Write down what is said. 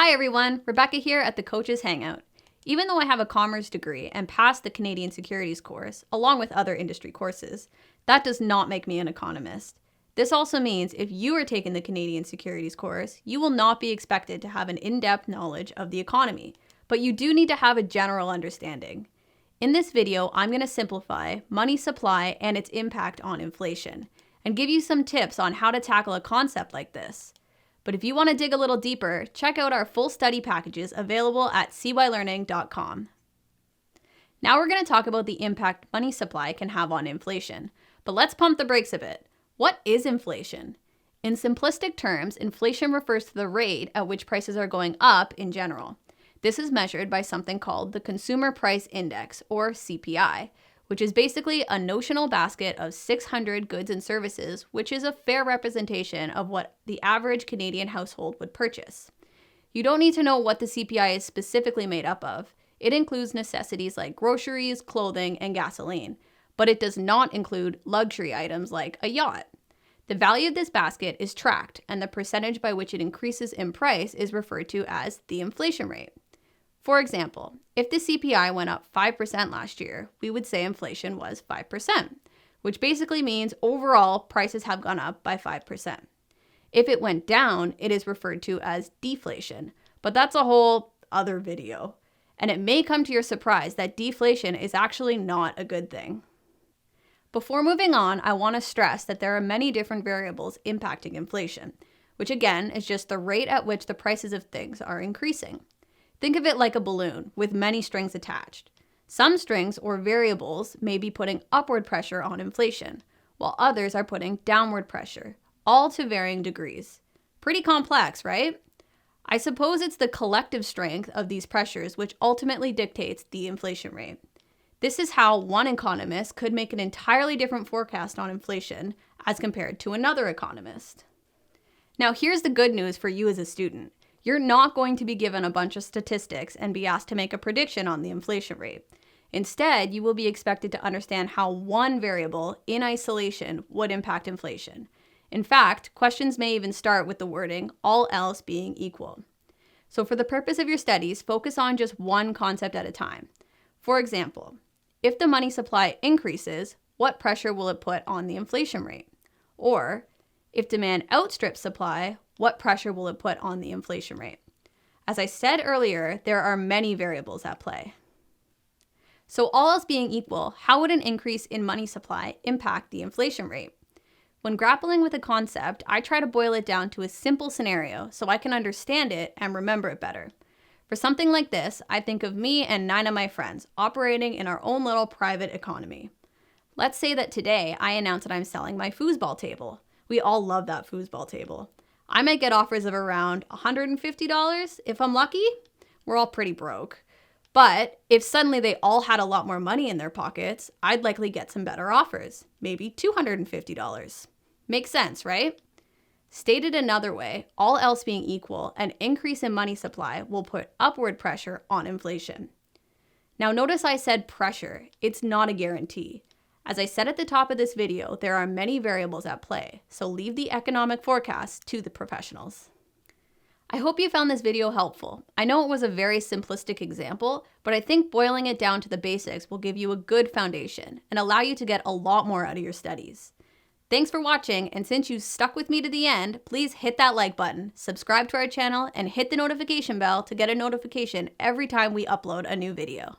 Hi everyone, Rebecca here at the Coach's Hangout. Even though I have a commerce degree and passed the Canadian Securities Course, along with other industry courses, that does not make me an economist. This also means if you are taking the Canadian Securities Course, you will not be expected to have an in-depth knowledge of the economy, but you do need to have a general understanding. In this video, I'm going to simplify money supply and its impact on inflation, and give you some tips on how to tackle a concept like this. But if you want to dig a little deeper, check out our full study packages available at SeeWhyLearning.com. Now we're going to talk about the impact money supply can have on inflation. But let's pump the brakes a bit. What is inflation? In simplistic terms, inflation refers to the rate at which prices are going up in general. This is measured by something called the Consumer Price Index, or CPI, which is basically a notional basket of 600 goods and services, which is a fair representation of what the average Canadian household would purchase. You don't need to know what the CPI is specifically made up of. It includes necessities like groceries, clothing, and gasoline, but it does not include luxury items like a yacht. The value of this basket is tracked, and the percentage by which it increases in price is referred to as the inflation rate. For example, if the CPI went up 5% last year, we would say inflation was 5%, which basically means overall prices have gone up by 5%. If it went down, it is referred to as deflation, but that's a whole other video. And it may come to your surprise that deflation is actually not a good thing. Before moving on, I want to stress that there are many different variables impacting inflation, which again is just the rate at which the prices of things are increasing. Think of it like a balloon with many strings attached. Some strings or variables may be putting upward pressure on inflation, while others are putting downward pressure, all to varying degrees. Pretty complex, right? I suppose it's the collective strength of these pressures which ultimately dictates the inflation rate. This is how one economist could make an entirely different forecast on inflation as compared to another economist. Now here's the good news for you as a student. You're not going to be given a bunch of statistics and be asked to make a prediction on the inflation rate. Instead, you will be expected to understand how one variable in isolation would impact inflation. In fact, questions may even start with the wording, all else being equal. So for the purpose of your studies, focus on just one concept at a time. For example, if the money supply increases, what pressure will it put on the inflation rate? Or, if demand outstrips supply, what pressure will it put on the inflation rate? As I said earlier, there are many variables at play. So all else being equal, how would an increase in money supply impact the inflation rate? When grappling with a concept, I try to boil it down to a simple scenario so I can understand it and remember it better. For something like this, I think of me and 9 of my friends operating in our own little private economy. Let's say that today I announce that I'm selling my foosball table. We all love that foosball table. I might get offers of around $150 if I'm lucky. We're all pretty broke. But if suddenly they all had a lot more money in their pockets, I'd likely get some better offers, maybe $250. Makes sense, right? Stated another way, all else being equal, an increase in money supply will put upward pressure on inflation. Now notice I said pressure. It's not a guarantee. As I said at the top of this video, there are many variables at play, so leave the economic forecast to the professionals. I hope you found this video helpful. I know it was a very simplistic example, but I think boiling it down to the basics will give you a good foundation and allow you to get a lot more out of your studies. Thanks for watching, and since you stuck with me to the end, please hit that like button, subscribe to our channel, and hit the notification bell to get a notification every time we upload a new video.